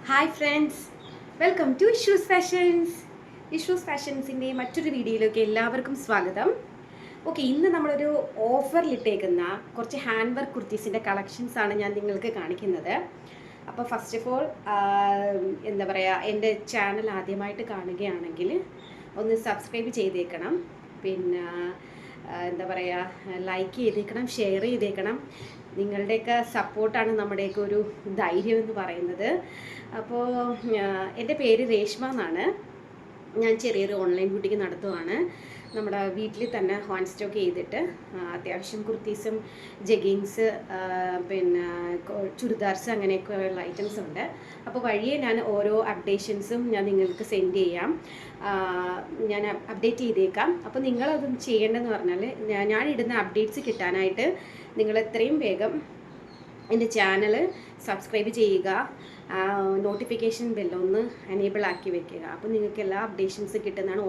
Hi friends, welcome to ഇഷ്യൂസ് fashions. ഇഷ്യൂസ് ഫാഷൻസിൻ്റെ മറ്റൊരു വീഡിയോയിലേക്ക് എല്ലാവർക്കും സ്വാഗതം. ഓക്കെ, ഇന്ന് നമ്മളൊരു ഓഫറിലിട്ടേക്കുന്ന കുറച്ച് ഹാൻഡ് വർക്ക് കുർത്തീസിൻ്റെ കളക്ഷൻസാണ് ഞാൻ നിങ്ങൾക്ക് കാണിക്കുന്നത്. അപ്പോൾ ഫസ്റ്റ് ഓഫ് ഓൾ എന്താ പറയുക, എൻ്റെ ചാനൽ ആദ്യമായിട്ട് കാണുകയാണെങ്കിൽ ഒന്ന് സബ്സ്ക്രൈബ് ചെയ്തേക്കണം. പിന്നെ എന്താ പറയുക, ലൈക്ക് ചെയ്തേക്കണം, ഷെയർ ചെയ്തേക്കണം. നിങ്ങളുടെയൊക്കെ സപ്പോർട്ടാണ് നമ്മുടെയൊക്കെ ഒരു ധൈര്യം എന്ന് പറയുന്നത്. അപ്പോൾ എൻ്റെ പേര് രേഷ്മ എന്നാണ്. ഞാൻ ചെറിയൊരു ഓൺലൈൻ ബൂട്ടിക്ക് നടത്തുവാണ്. നമ്മുടെ വീട്ടിൽ തന്നെ ഹാൻഡ് സ്റ്റോക്ക് ചെയ്തിട്ട് അത്യാവശ്യം കുർത്തീസും ജഗിങ്സ് പിന്നെ ചുരിദാർസ് അങ്ങനെയൊക്കെയുള്ള ഐറ്റംസ് ഉണ്ട്. അപ്പോൾ വഴിയെ ഞാൻ ഓരോ അപ്ഡേഷൻസും ഞാൻ നിങ്ങൾക്ക് സെൻഡ് ചെയ്യാം, ഞാൻ അപ്ഡേറ്റ് ചെയ്തേക്കാം. അപ്പോൾ നിങ്ങളത് ചെയ്യേണ്ടതെന്ന് പറഞ്ഞാൽ, ഞാൻ ഇടുന്ന അപ്ഡേറ്റ്സ് കിട്ടാനായിട്ട് നിങ്ങൾ എത്രയും വേഗം എൻ്റെ ചാനൽ സബ്സ്ക്രൈബ് ചെയ്യുക, നോട്ടിഫിക്കേഷൻ ബെല്ലൊന്ന് എനേബിൾ ആക്കി വെക്കുക. അപ്പോൾ നിങ്ങൾക്ക് എല്ലാ അപ്ഡേഷൻസ് കിട്ടുന്നതാണ്.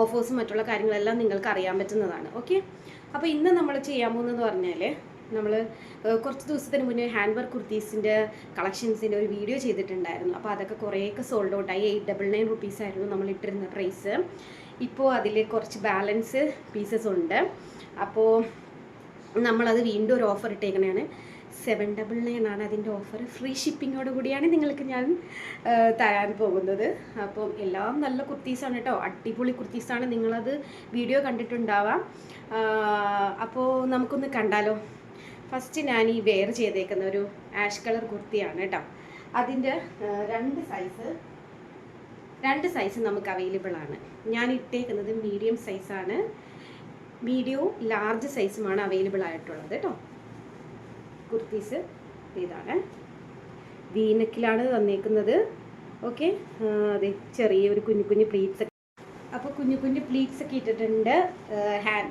ഓഫേഴ്സും മറ്റുള്ള കാര്യങ്ങളെല്ലാം നിങ്ങൾക്ക് അറിയാൻ പറ്റുന്നതാണ്. ഓക്കെ, അപ്പോൾ ഇന്ന് നമ്മൾ ചെയ്യാൻ പോകുന്നതെന്ന് പറഞ്ഞാൽ, നമ്മൾ കുറച്ച് ദിവസത്തിന് മുന്നേ ഹാൻഡ് വർക്ക് കുർത്തീസിൻ്റെ കളക്ഷൻസിൻ്റെ ഒരു വീഡിയോ ചെയ്തിട്ടുണ്ടായിരുന്നു. അപ്പോൾ അതൊക്കെ കുറേയൊക്കെ സോൾഡ് ഔട്ടായി. 899 റുപ്പീസായിരുന്നു നമ്മൾ ഇട്ടിരുന്ന പ്രൈസ്. ഇപ്പോൾ അതിൽ കുറച്ച് ബാലൻസ് പീസസ് ഉണ്ട്. അപ്പോൾ നമ്മളത് വീണ്ടും ഒരു ഓഫർ ഇട്ടേക്കണതാണ്. 799 ആണ് അതിൻ്റെ ഓഫർ. ഫ്രീ ഷിപ്പിങ്ങോട് കൂടിയാണ് നിങ്ങൾക്ക് ഞാൻ തരാൻ പോകുന്നത്. അപ്പം എല്ലാം നല്ല കുർത്തീസാണ് കേട്ടോ, അടിപൊളി കുർത്തീസാണ്. നിങ്ങളത് വീഡിയോ കണ്ടിട്ടുണ്ടാവാം. അപ്പോൾ നമുക്കൊന്ന് കണ്ടാലോ. ഫസ്റ്റ് ഞാൻ ഈ വെയർ ചെയ്തേക്കുന്ന ഒരു ആഷ് കളർ കുർത്തിയാണ് കേട്ടോ. അതിൻ്റെ രണ്ട് സൈസ് നമുക്ക് അവൈലബിൾ ആണ്. ഞാൻ ഇട്ടേക്കുന്നത് മീഡിയം സൈസാണ്. മീഡിയവും ലാർജ് സൈസുമാണ് അവൈലബിൾ ആയിട്ടുള്ളത് കേട്ടോ. കുർത്തീസ് ഇതാണ്, വീനക്കിലാണ് തന്നേക്കുന്നത്. ഓക്കെ, അതെ, ചെറിയൊരു കുഞ്ഞു പ്ലീറ്റ്സ്. അപ്പോൾ കുഞ്ഞു പ്ലീറ്റ്സ് ഒക്കെ ഇട്ടിട്ടുണ്ട്.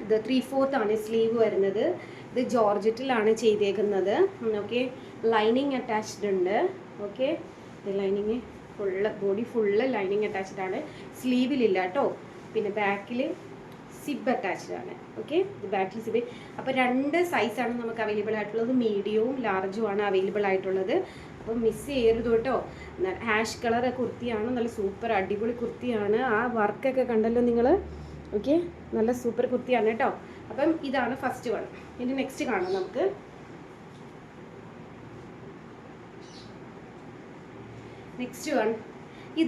ഇത് 3/4 ആണ് സ്ലീവ് വരുന്നത്. ഇത് ജോർജറ്റിലാണ് ചെയ്തേക്കുന്നത്. ഓക്കെ, ലൈനിങ് അറ്റാച്ച്ഡ് ഉണ്ട്. Okay, lining body full lining attached ആണ്. സ്ലീവിലില്ല കേട്ടോ. പിന്നെ ബാക്കിൽ സിബ് അറ്റാച്ച്ഡ് ആണ്. ഓക്കെ, ബാക്കിൽ സിബ്. അപ്പോൾ 2 സൈസാണ് നമുക്ക് അവൈലബിൾ ആയിട്ടുള്ളത്. മീഡിയവും ലാർജും ആണ് അവൈലബിൾ ആയിട്ടുള്ളത്. അപ്പോൾ മിസ് ചെയ്യരുത് കേട്ടോ. ഹാഷ് കളർ കുർത്തിയാണ്, നല്ല സൂപ്പർ അടിപൊളി കുർത്തിയാണ്. ആ വർക്കൊക്കെ കണ്ടല്ലോ നിങ്ങൾ. ഓക്കെ, നല്ല സൂപ്പർ കുർത്തിയാണ് കേട്ടോ. അപ്പം ഇതാണ് ഫസ്റ്റ് വൺ. ഇനി നെക്സ്റ്റ് കാണാം നമുക്ക്. നെക്സ്റ്റ് വൺ, ഈ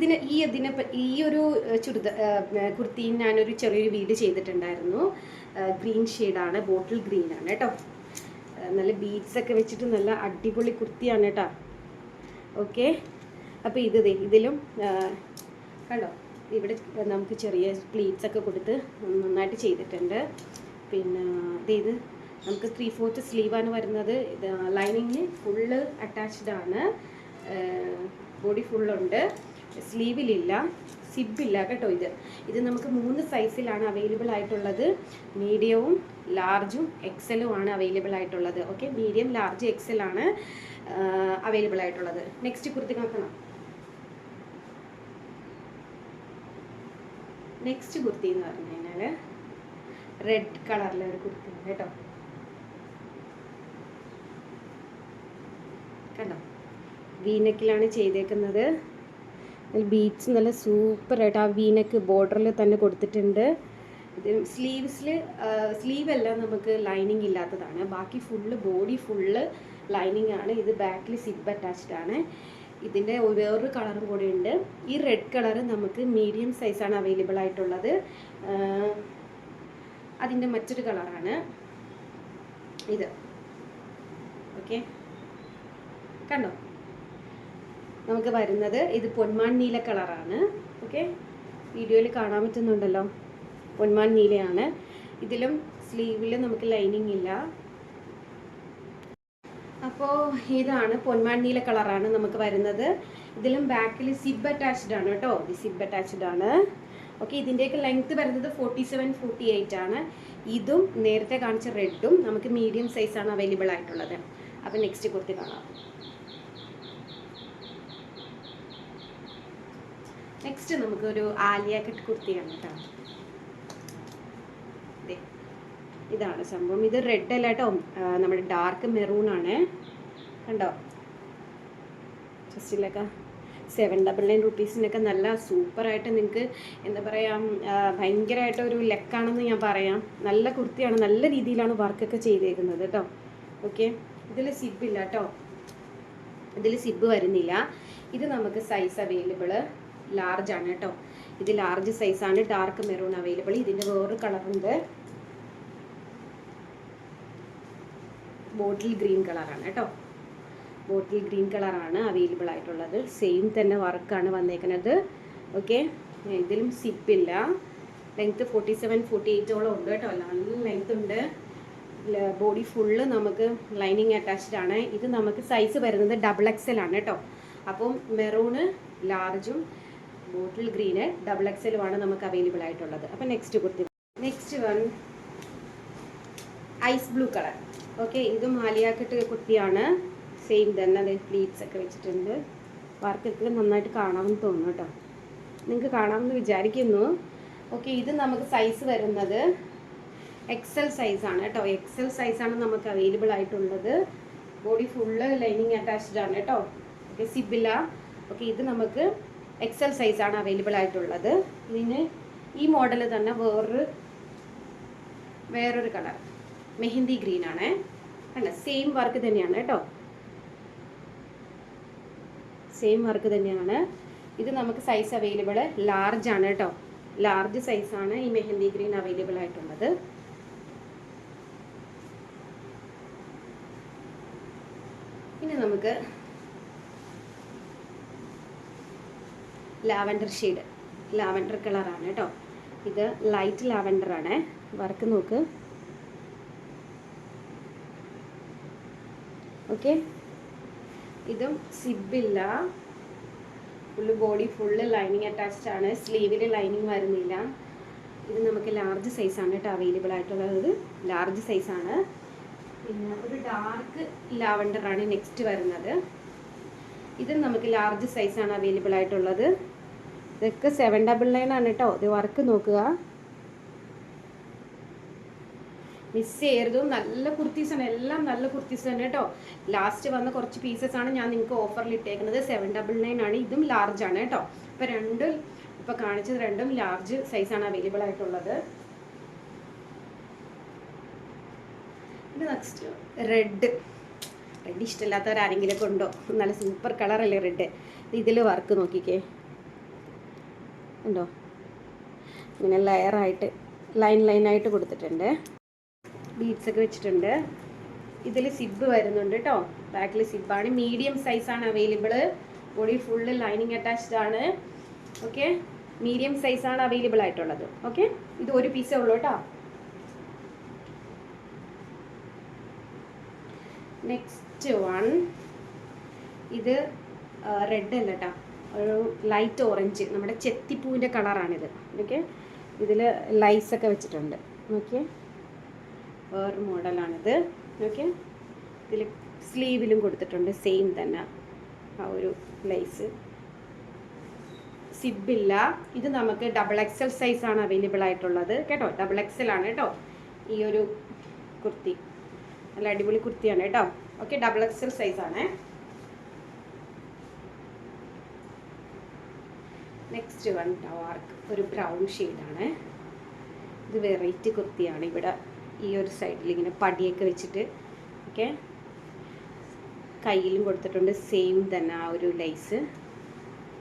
ഒരു കുർത്തിയും ഞാനൊരു ചെറിയൊരു വീഡിയോ ചെയ്തിട്ടുണ്ടായിരുന്നു. ഗ്രീൻ ഷെയ്ഡാണ്, ബോട്ടിൽ ഗ്രീൻ ആണ് കേട്ടോ. നല്ല ബീഡ്സ് ഒക്കെ വെച്ചിട്ട് നല്ല അടിപൊളി കുർത്തിയാണ് കേട്ടോ. ഓക്കെ, അപ്പോൾ ഇതിലും കണ്ടോ, ഇവിടെ നമുക്ക് ചെറിയ പ്ലീറ്റ്സ് ഒക്കെ കൊടുത്ത് നന്നായിട്ട് ചെയ്തിട്ടുണ്ട്. പിന്നെ ഇത് നമുക്ക് 3/4 സ്ലീവാണ് വരുന്നത്. ഇത് ലൈനിങ് ഫുള്ള് അറ്റാച്ച്ഡ് ആണ്. ബോഡി ഫുള്ളുണ്ട്, സ്ലീവിലില്ല, സിബില്ല കേട്ടോ. ഇത് നമുക്ക് 3 സൈസിലാണ് അവൈലബിൾ ആയിട്ടുള്ളത്. മീഡിയവും ലാർജും എക്സലും ആണ് അവൈലബിൾ ആയിട്ടുള്ളത്. ഓക്കെ, മീഡിയം ലാർജ് എക്സൽ ആണ് അവൈലബിൾ ആയിട്ടുള്ളത്. നെക്സ്റ്റ് കുർത്തി നോക്കണം. നെക്സ്റ്റ് കുർത്തി എന്ന് പറഞ്ഞു കഴിഞ്ഞാൽ റെഡ് കളറിലെ ഒരു കുർത്തിയാണ് കേട്ടോ. കണ്ടോ, വീനക്കിലാണ് ചെയ്തേക്കുന്നത്. ബീഡ്സ് നല്ല സൂപ്പറായിട്ട് ആ വീനക്ക് ബോർഡറിൽ തന്നെ കൊടുത്തിട്ടുണ്ട്. ഇത് സ്ലീവെല്ലാം നമുക്ക് ലൈനിങ് ഇല്ലാത്തതാണ്. ബാക്കി ബോഡി ഫുള്ള് ലൈനിങ് ആണ്. ഇത് ബാക്കിൽ സിബ് അറ്റാച്ച്ഡ് ആണ്. ഇതിൻ്റെ വേറൊരു കളറും കൂടെ ഉണ്ട്. ഈ റെഡ് കളറ് നമുക്ക് മീഡിയം സൈസാണ് അവൈലബിൾ ആയിട്ടുള്ളത്. അതിൻ്റെ മറ്റൊരു കളറാണ് ഇത്. ഓക്കെ, കണ്ടോ, നമുക്ക് വരുന്നത് ഇത് പൊന്മാൻ നീല കളറാണ്. ഓക്കെ, വീഡിയോയിൽ കാണാൻ പറ്റുന്നുണ്ടല്ലോ, പൊന്മാൻ നീലയാണ്. ഇതിലും സ്ലീവിൽ നമുക്ക് ലൈനിങ് ഇല്ല. അപ്പോൾ ഇതാണ് പൊന്മാൻ നീല കളറാണ് നമുക്ക് വരുന്നത്. ഇതിലും ബാക്കിൽ സിബ് അറ്റാച്ച്ഡ് ആണ് കേട്ടോ. ഇത് സിബ് അറ്റാച്ച്ഡ് ആണ്. ഓക്കെ, ഇതിൻ്റെയൊക്കെ ലെങ്ത്ത് വരുന്നത് 47-48 ആണ്. ഇതും നേരത്തെ കാണിച്ച റെഡും നമുക്ക് മീഡിയം സൈസാണ് അവൈലബിൾ ആയിട്ടുള്ളത്. അപ്പോൾ നെക്സ്റ്റ് കുർത്തി കാണാം. നെക്സ്റ്റ് നമുക്കൊരു ആലിയ കട്ട് കുർത്തിയാണ് കേട്ടോ. ഇതാണ് സംഭവം. ഇത് റെഡ് അല്ല കേട്ടോ, നമ്മുടെ ഡാർക്ക് മെറൂൺ ആണ്. കണ്ടോ, ഫെസ്റ്റിലൊക്കെ 799 റുപ്പീസിനൊക്കെ നല്ല സൂപ്പറായിട്ട് നിങ്ങൾക്ക് എന്താ പറയുക, ഭയങ്കരമായിട്ട് ഒരു ലെക്കാണെന്ന് ഞാൻ പറയാം. നല്ല കുർത്തിയാണ്, നല്ല രീതിയിലാണ് വർക്കൊക്കെ ചെയ്തേക്കുന്നത് കേട്ടോ. ഓക്കെ, ഇതിൽ സിബില്ല കേട്ടോ, ഇതിൽ സിബ് വരുന്നില്ല. ഇത് നമുക്ക് സൈസ് അവൈലബിൾ ലാർജ് ആണ് കേട്ടോ. ഇത് ലാർജ് സൈസാണ്, ഡാർക്ക് മെറൂൺ അവൈലബിൾ. ഇതിൻ്റെ വേറൊരു കളറുണ്ട്, ബോട്ടിൽ ഗ്രീൻ കളറാണ് കേട്ടോ. ബോട്ടിൽ ഗ്രീൻ കളറാണ് അവൈലബിൾ ആയിട്ടുള്ളത്. സെയിം തന്നെ വർക്കാണ് വന്നേക്കുന്നത്. ഓക്കെ, ഇതിലും സിപ്പില്ല. ലെങ്ത്ത് 47-48 ഉണ്ട് കേട്ടോ, നല്ല ലെങ്ത് ഉണ്ട്. ബോഡി ഫുള്ള് നമുക്ക് ലൈനിങ് അറ്റാച്ച്ഡ് ആണ്. ഇത് നമുക്ക് സൈസ് വരുന്നത് XXL ആണ് കേട്ടോ. അപ്പം മെറൂണ് ലാർജും ബോട്ടിൽ ഗ്രീന് XXL നമുക്ക് അവൈലബിൾ ആയിട്ടുള്ളത്. അപ്പം next kurti, next one ice blue colour. Okay, ഇതും ആലിയാക്കട്ട് കുർത്തിയാണ്. സെയിം തന്നെ അത് പ്ലീറ്റ്സ് ഒക്കെ വെച്ചിട്ടുണ്ട്. വർക്കൊക്കെ നന്നായിട്ട് കാണാമെന്ന് തോന്നുന്നു കേട്ടോ, നിങ്ങൾക്ക് കാണാമെന്ന് വിചാരിക്കുന്നു. ഓക്കെ, ഇത് നമുക്ക് സൈസ് വരുന്നത് XL സൈസാണ് കേട്ടോ. XL സൈസാണ് നമുക്ക് അവൈലബിൾ ആയിട്ടുള്ളത്. ബോഡി ഫുള്ള് ലൈനിങ് അറ്റാച്ച്ഡ് ആണ് കേട്ടോ. ഓക്കെ, സിബില്ല. ഓക്കെ, ഇത് നമുക്ക് XL സൈസാണ് അവൈലബിൾ ആയിട്ടുള്ളത്. ഇതിന് ഈ മോഡൽ തന്നെ വേറൊരു കളർ മെഹന്തി ഗ്രീൻ ആണ്. അല്ല, സെയിം വർക്ക് തന്നെയാണ് കേട്ടോ, സെയിം വർക്ക് തന്നെയാണ്. ഇത് നമുക്ക് സൈസ് അവൈലബിൾ ലാർജ് ആണ് കേട്ടോ. ലാർജ് സൈസാണ് ഈ മെഹന്തി ഗ്രീൻ അവൈലബിൾ ആയിട്ടുള്ളത്. ഇനി നമുക്ക് ലാവൻഡർ ഷെയ്ഡ്, ലാവൻഡർ കളറാണ് കേട്ടോ. ഇത് ലൈറ്റ് ലാവൻഡർ ആണ്. വർക്ക് നോക്ക്. ഓക്കെ, ഇതും സിബില്ല. Full body full lining attached ആണ്. സ്ലീവിൽ ലൈനിങ് വരുന്നില്ല. ഇത് നമുക്ക് ലാർജ് സൈസാണ് കേട്ടോ അവൈലബിൾ ആയിട്ടുള്ളത്. ലാർജ് സൈസാണ്. പിന്നെ ഒരു ഡാർക്ക് ലാവൻഡറാണ് നെക്സ്റ്റ് വരുന്നത്. ഇത് നമുക്ക് ലാർജ് സൈസാണ് അവൈലബിൾ ആയിട്ടുള്ളത്. ഇതൊക്കെ 799 ആണ് കേട്ടോ. ഇത് വർക്ക് നോക്കുക, മിസ് ചെയ്യരുത്. നല്ല കുർത്തീസാണ്, എല്ലാം നല്ല കുർത്തീസ് തന്നെ കേട്ടോ. ലാസ്റ്റ് വന്ന കുറച്ച് പീസസ് ആണ് ഞാൻ നിങ്ങൾക്ക് ഓഫറിൽ ഇട്ടേക്കുന്നത്. 799 ആണ്. ഇതും ലാർജ് ആണ് കേട്ടോ. ഇപ്പോൾ കാണിച്ചത് രണ്ടും ലാർജ് സൈസാണ് അവൈലബിൾ ആയിട്ടുള്ളത്. ഇത് നെക്സ്റ്റ് റെഡ് ഇഷ്ടമില്ലാത്തവരാരെങ്കിലും ഉണ്ടോ? നല്ല സൂപ്പർ കളറല്ലേ റെഡ്. ഇതിൽ വർക്ക് നോക്കിക്കേ, ഉണ്ടോ? ഇങ്ങനെ ലെയറായിട്ട് ലൈനായിട്ട് കൊടുത്തിട്ടുണ്ട്. ബീഡ്സ് ഒക്കെ വെച്ചിട്ടുണ്ട്. ഇതിൽ സിബ് വരുന്നുണ്ട് കേട്ടോ. ബാക്കിൽ സിബാണ്. മീഡിയം സൈസാണ് available. Body full lining attached ആണ്. ഓക്കെ, മീഡിയം സൈസാണ് അവൈലബിൾ ആയിട്ടുള്ളത്. ഓക്കെ, ഇത് ഒരു പീസേ ഉള്ളൂ കേട്ടോ. നെക്സ്റ്റ് വൺ, ഇത് റെഡ് അല്ല കേട്ടോ, ഒരു ലൈറ്റ് ഓറഞ്ച്, നമ്മുടെ ചെത്തിപ്പൂവിൻ്റെ കളറാണിത്. ഓക്കെ, ഇതിൽ ലൈസൊക്കെ വെച്ചിട്ടുണ്ട്. ഓക്കെ, വേറൊരു മോഡലാണിത്. ഓക്കെ, ഇതിൽ സ്ലീവിലും കൊടുത്തിട്ടുണ്ട് സെയിം തന്നെ ആ ഒരു ലൈസ്. സിബില്ല. ഇത് നമുക്ക് XXL സൈസാണ് അവൈലബിൾ ആയിട്ടുള്ളത് കേട്ടോ. XXL ആണ് കേട്ടോ ഈ ഒരു കുർത്തി. നല്ല അടിപൊളി കുർത്തിയാണ് കേട്ടോ. ഓക്കെ, XXL സൈസാണ്. നെക്സ്റ്റ് വൺ ഡാർക്ക് ഒരു ബ്രൗൺ ഷെയ്ഡാണ്. ഇത് വെറൈറ്റി കുർത്തിയാണ്. ഇവിടെ ഈ ഒരു സൈഡിൽ ഇങ്ങനെ പടിയൊക്കെ വെച്ചിട്ട്, ഓക്കെ, കയ്യിലും കൊടുത്തിട്ടുണ്ട് സെയിം തന്നെ ആ ഒരു ലൈസ്.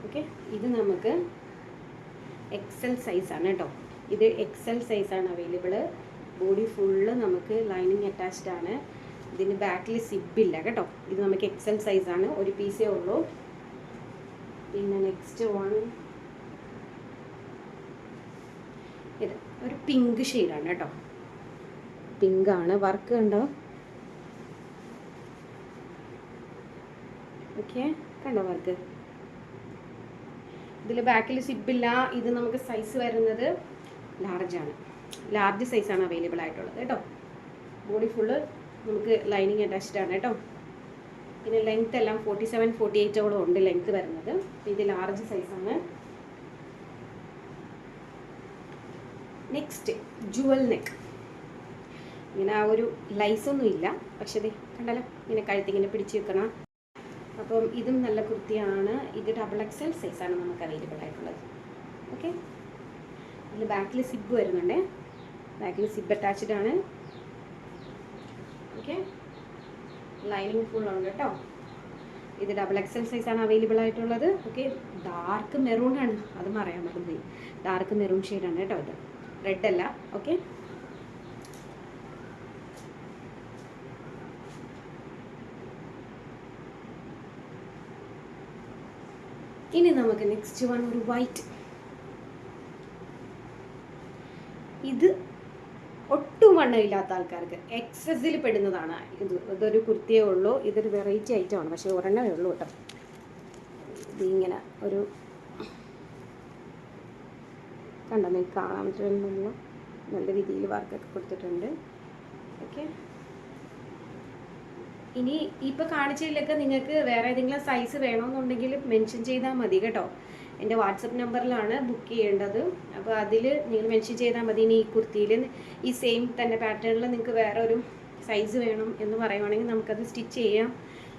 ഓക്കെ, ഇത് നമുക്ക് XL സൈസാണ് കേട്ടോ. ഇത് XL സൈസാണ് അവൈലബിൾ. ബോഡി ഫുള്ള് നമുക്ക് ലൈനിങ് അറ്റാച്ച്ഡ് ആണ്. ഇതിന് ബാക്കിൽ സിബില്ല കേട്ടോ. ഇത് നമുക്ക് XL സൈസാണ്, ഒരു പീസേ ഉള്ളൂ. പിന്നെ നെക്സ്റ്റ് വൺ, ഇത് ഒരു പിങ്ക് ഷെയ്ഡാണ് കേട്ടോ. പിങ്കാണ്. വർക്ക് കണ്ടോ? ഓക്കെ, കണ്ടോ വർക്ക്? ഇതിൽ ബാക്കിൽ സിബില്ല. ഇത് നമുക്ക് സൈസ് വരുന്നത് ലാർജാണ്. ലാർജ് സൈസാണ് അവൈലബിൾ ആയിട്ടുള്ളത് കേട്ടോ. ബോഡി ഫുള്ള് നമുക്ക് ലൈനിങ് അറ്റാച്ച്ഡ് ആണ് കേട്ടോ. പിന്നെ ലെങ്ത് എല്ലാം 47-48 ഉണ്ട് ലെങ്ത് വരുന്നത്. ഇത് ലാർജ് സൈസാണ്. Next jewel neck. ഇങ്ങനെ ആ ഒരു ലൈസൊന്നും ഇല്ല, പക്ഷേ ഇത് കണ്ടല്ലോ, ഇങ്ങനെ കഴുത്തിങ്ങനെ പിടിച്ച് വെക്കണം. അപ്പം ഇതും നല്ല കുർത്തിയാണ്. ഇത് XXL സൈസാണ് നമുക്ക് അവൈലബിൾ ആയിട്ടുള്ളത്. ഓക്കെ, അതിൽ ബാക്കിൽ സിബ് വരുന്നുണ്ട്. ബാക്കിൽ സിബ് അറ്റാച്ച്ഡ് ആണ്. ഓക്കെ, ലൈനിങ് ഫുൾ ഉണ്ട് കേട്ടോ. ഇത് XXL സൈസാണ് അവൈലബിൾ ആയിട്ടുള്ളത്. ഓക്കെ, ഡാർക്ക് മെറൂൺ ആണ്, അത് പറയാൻ മറന്നുപോയി. ഡാർക്ക് മെറൂൺ ഷെയ്ഡാണ് കേട്ടോ ഇത്, റെഡ് അല്ല. ഓക്കെ, ഇനി നമുക്ക് നെക്സ്റ്റ് വൺ ഒരു വൈറ്റ്. ഇത് ഒട്ടും വണ്ണമില്ലാത്ത ആൾക്കാർക്ക് XXL പെടുന്നതാണ്. ഇതൊരു കുർത്തിയേ ഉള്ളൂ. ഇതൊരു വെറൈറ്റി ഐറ്റമാണ്, പക്ഷേ ഒരെണ്ണമേ ഉള്ളൂ കേട്ടോ. ഇതിങ്ങനെ ഒരു കണ്ടോ, നിങ്ങൾക്ക് കാണാൻ പറ്റുന്ന നല്ല രീതിയിൽ വർക്കൊക്കെ കൊടുത്തിട്ടുണ്ട്. ഓക്കെ, ഇനി ഇപ്പോൾ കാണിച്ചതിലൊക്കെ നിങ്ങൾക്ക് വേറെ ഏതെങ്കിലും സൈസ് വേണമെന്നുണ്ടെങ്കിൽ മെൻഷൻ ചെയ്താൽ മതി കേട്ടോ. എൻ്റെ വാട്സപ്പ് നമ്പറിലാണ് ബുക്ക് ചെയ്യേണ്ടത്. അപ്പോൾ അതിൽ നിങ്ങൾ മെൻഷൻ ചെയ്താൽ മതി. ഇനി ഈ കുർത്തിയിൽ ഈ സെയിം തന്നെ പാറ്റേണിൽ നിങ്ങൾക്ക് വേറെ ഒരു സൈസ് വേണം എന്ന് പറയുവാണെങ്കിൽ നമുക്കത് സ്റ്റിച്ച് ചെയ്യാം.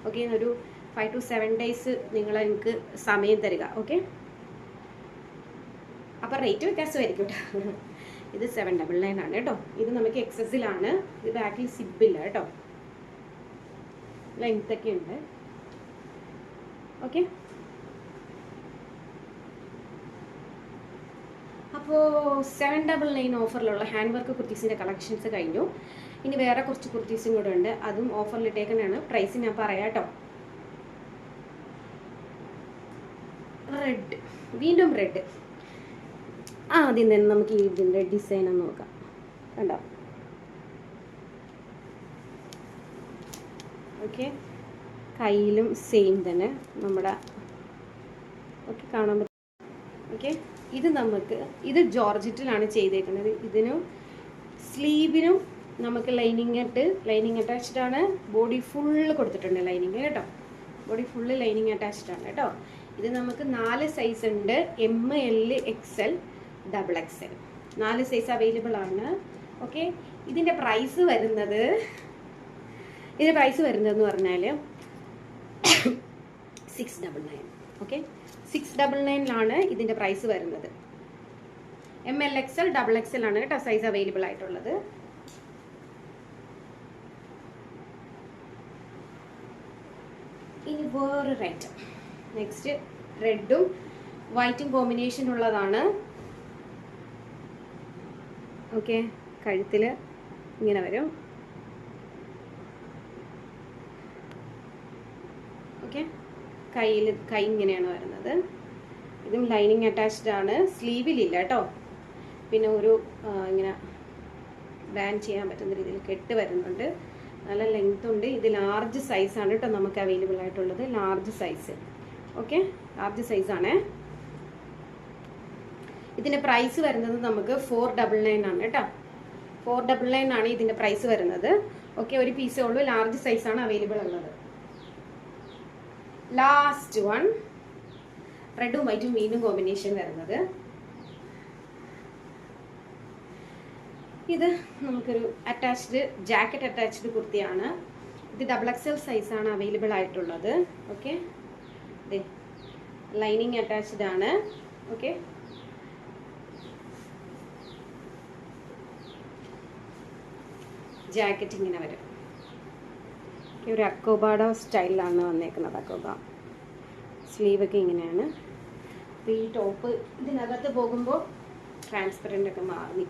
ഓക്കെ, ഒരു 5 to 7 ഡേയ്സ് നിങ്ങൾ എനിക്ക് സമയം തരിക. ഓക്കെ, അപ്പോൾ റേറ്റ് വ്യത്യാസമായിരിക്കും കേട്ടോ. ഇത് 799 ആണ് കേട്ടോ. ഇത് നമുക്ക് XXL ആണ്. ഇത് ബാക്കിൽ സിബില്ല കേട്ടോ, ലെങ്ത് ഒക്കെ ഉണ്ട്. ഓക്കെ, അപ്പോൾ 799 ഓഫറിലുള്ള ഹാൻഡ് വർക്ക് കുർത്തീസിൻ്റെ കളക്ഷൻസ് കഴിഞ്ഞു. ഇനി വേറെ കുറച്ച് കുർത്തീസും കൂടെ ഉണ്ട്, അതും ഓഫറിലിട്ടേക്കാനാണ്. പ്രൈസ് ഞാൻ പറയാം കേട്ടോ. റെഡ്, വീണ്ടും റെഡ്. ആദ്യം തന്നെ നമുക്ക് ഇതിൻ്റെ ഡിസൈൻ ഒന്ന് നോക്കാം. കണ്ടോ? ഓക്കെ, കയ്യിലും സെയിം തന്നെ നമ്മുടെ ഓക്കെ കാണാൻ പറ്റും. ഓക്കെ, ഇത് നമുക്ക് ഇത് ജോർജറ്റിലാണ് ചെയ്തേക്കുന്നത്. ഇതിനും സ്ലീവിനും നമുക്ക് ലൈനിങ് അറ്റാച്ച്ഡ് ആണ്. ബോഡി ഫുള്ള് കൊടുത്തിട്ടുണ്ട് ലൈനിങ് കേട്ടോ. ബോഡി ഫുള്ള് ലൈനിങ് അറ്റാച്ച്ഡ് ആണ് കേട്ടോ. ഇത് നമുക്ക് 4 സൈസ് ഉണ്ട്. ML XL XXL 4 size available ആണ്. ഓക്കെ, ഇതിൻ്റെ പ്രൈസ് വരുന്നതെന്ന് പറഞ്ഞാൽ 699. ഓക്കെ, 699 ഇതിൻ്റെ പ്രൈസ് വരുന്നത്. ML XL XXL ആണ് കേട്ടോ സൈസ് അവൈലബിൾ ആയിട്ടുള്ളത്. ഇനി വേറൊരു ഐറ്റം, നെക്സ്റ്റ് റെഡും വൈറ്റും കോമ്പിനേഷൻ ഉള്ളതാണ്. ഓക്കെ, കഴുത്തിൽ ഇങ്ങനെ വരും. ഓക്കെ, കൈ ഇങ്ങനെയാണ് വരുന്നത്. ഇതും ലൈനിങ് അറ്റാച്ച്ഡ് ആണ്. സ്ലീവിലില്ല കേട്ടോ. പിന്നെ ഒരു ഇങ്ങനെ ബാൻഡ് ചെയ്യാൻ പറ്റുന്ന രീതിയിൽ കെട്ട് വരുന്നുണ്ട്. നല്ല ലെങ്ത് ഉണ്ട്. ഇത് ലാർജ് സൈസാണ് കേട്ടോ നമുക്ക് അവൈലബിൾ ആയിട്ടുള്ളത്. Large size. ഓക്കെ, ലാർജ് സൈസാണ്. ഇതിൻ്റെ പ്രൈസ് വരുന്നത് നമുക്ക് 499 ആണ് കേട്ടോ. 499 ആണ് ഇതിൻ്റെ പ്രൈസ് വരുന്നത്. ഓക്കെ, ഒരു പീസേ ഉള്ളൂ. ലാർജ് സൈസാണ് അവൈലബിൾ ഉള്ളത്. ലാസ്റ്റ് വൺ, റെഡും വൈറ്റും വീണ്ടും കോമ്പിനേഷൻ വരുന്നത്. ഇത് നമുക്കൊരു ജാക്കറ്റ് അറ്റാച്ച്ഡ് കുർത്തിയാണ്. ഇത് XXL സൈസാണ് അവൈലബിൾ ആയിട്ടുള്ളത്. ഓക്കെ, ലൈനിങ് അറ്റാച്ച്ഡ് ആണ്. ഓക്കെ, ജാക്കറ്റ് ഇങ്ങനെ വരും. ഒരു അക്കോബാഡ സ്റ്റൈലിലാണ് വന്നേക്കുന്നത്. അക്കോബ സ്ലീവൊക്കെ ഇങ്ങനെയാണ്. അപ്പോൾ ഈ ടോപ്പ് ഇതിനകത്ത് പോകുമ്പോൾ ട്രാൻസ്പെറൻ്റ് ഒക്കെ മാറി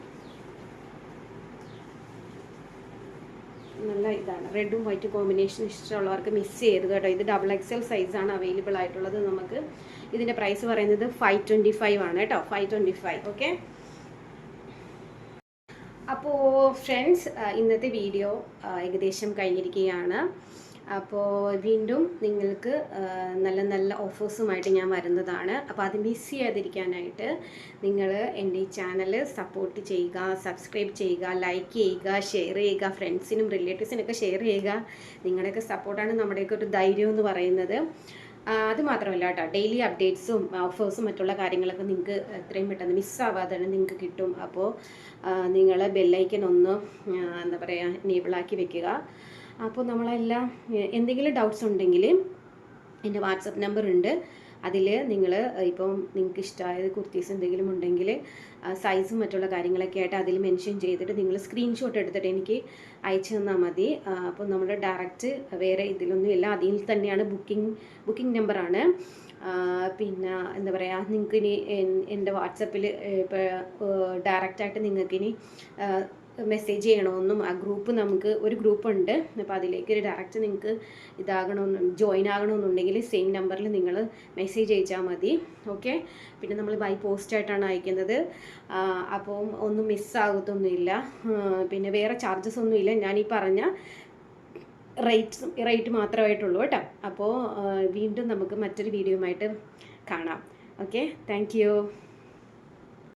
നല്ല ഇതാണ്. റെഡും വൈറ്റ് കോമ്പിനേഷൻ ഇഷ്ടമുള്ളവർക്ക് മിസ് ചെയ്യരുത് കേട്ടോ. ഇത് XXL സൈസാണ് അവൈലബിൾ ആയിട്ടുള്ളത്. നമുക്ക് ഇതിൻ്റെ പ്രൈസ് പറയുന്നത് 525 ആണ് കേട്ടോ. 525. ഓക്കെ, അപ്പോൾ ഫ്രണ്ട്സ്, ഇന്നത്തെ വീഡിയോ ഏകദേശം കഴിഞ്ഞിരിക്കുകയാണ്. അപ്പോൾ വീണ്ടും നിങ്ങൾക്ക് നല്ല നല്ല ഓഫേഴ്സുമായിട്ട് ഞാൻ വരുന്നതാണ്. അപ്പോൾ അത് മിസ് ചെയ്യാതിരിക്കാനായിട്ട് നിങ്ങൾ എൻ്റെ ഈ ചാനൽ സപ്പോർട്ട് ചെയ്യുക, സബ്സ്ക്രൈബ് ചെയ്യുക, ലൈക്ക് ചെയ്യുക, ഷെയർ ചെയ്യുക, ഫ്രണ്ട്സിനും റിലേറ്റീവ്സിനൊക്കെ ഷെയർ ചെയ്യുക. നിങ്ങളുടെയൊക്കെ സപ്പോർട്ടാണ് നമ്മുടെയൊക്കെ ഒരു ധൈര്യം എന്ന് പറയുന്നത്. അത് മാത്രമല്ല കേട്ടോ, ഡെയിലി അപ്ഡേറ്റ്സും ഓഫേഴ്സും മറ്റുള്ള കാര്യങ്ങളൊക്കെ നിങ്ങൾക്ക് എത്രയും പെട്ടെന്ന് മിസ്സാവാതെ തന്നെ നിങ്ങൾക്ക് കിട്ടും. അപ്പോൾ നിങ്ങൾ ബെല്ലൈക്കൻ ഒന്ന് എന്താ പറയുക എനേബിളാക്കി വെക്കുക. അപ്പോൾ നമ്മളെല്ലാം എന്തെങ്കിലും ഡൗട്ട്സ് ഉണ്ടെങ്കിൽ എൻ്റെ വാട്സപ്പ് നമ്പർ ഉണ്ട്. അതിൽ നിങ്ങൾ ഇപ്പം നിങ്ങൾക്ക് ഇഷ്ടമായത് കുർത്തീസ് എന്തെങ്കിലും ഉണ്ടെങ്കിൽ സൈസും മറ്റുള്ള കാര്യങ്ങളൊക്കെ ആയിട്ട് അതിൽ മെൻഷൻ ചെയ്തിട്ട് നിങ്ങൾ സ്ക്രീൻഷോട്ട് എടുത്തിട്ട് എനിക്ക് അയച്ചു തന്നാൽ മതി. അപ്പോൾ നമ്മൾ ഡയറക്റ്റ് വേറെ ഇതിലൊന്നും ഇല്ല, അതിൽ തന്നെയാണ് ബുക്കിംഗ് നമ്പറാണ്. പിന്നെ എന്താ പറയുക, നിങ്ങൾക്കിനി എൻ്റെ വാട്സപ്പിൽ ഇപ്പോൾ ഡയറക്റ്റായിട്ട് നിങ്ങൾക്കിനി മെസ്സേജ് ചെയ്യണമെന്നും ആ ഗ്രൂപ്പ് നമുക്ക് ഒരു ഗ്രൂപ്പുണ്ട്, അപ്പോൾ അതിലേക്ക് ഡയറക്റ്റ് നിങ്ങൾക്ക് ജോയിൻ ആകണമെന്നുണ്ടെങ്കിൽ സെയിം നമ്പറിൽ നിങ്ങൾ മെസ്സേജ് അയച്ചാൽ മതി. ഓക്കെ. പിന്നെ നമ്മൾ ബൈ പോസ്റ്റായിട്ടാണ് അയക്കുന്നത്, അപ്പോൾ ഒന്നും മിസ്സാകത്തൊന്നുമില്ല. പിന്നെ വേറെ ചാർജസ് ഒന്നുമില്ല, ഞാൻ ഈ പറഞ്ഞ റേറ്റ് മാത്രമായിട്ടുള്ളൂ കേട്ടോ. അപ്പോൾ വീണ്ടും നമുക്ക് മറ്റൊരു വീഡിയോയുമായിട്ട് കാണാം. Okay, thank you.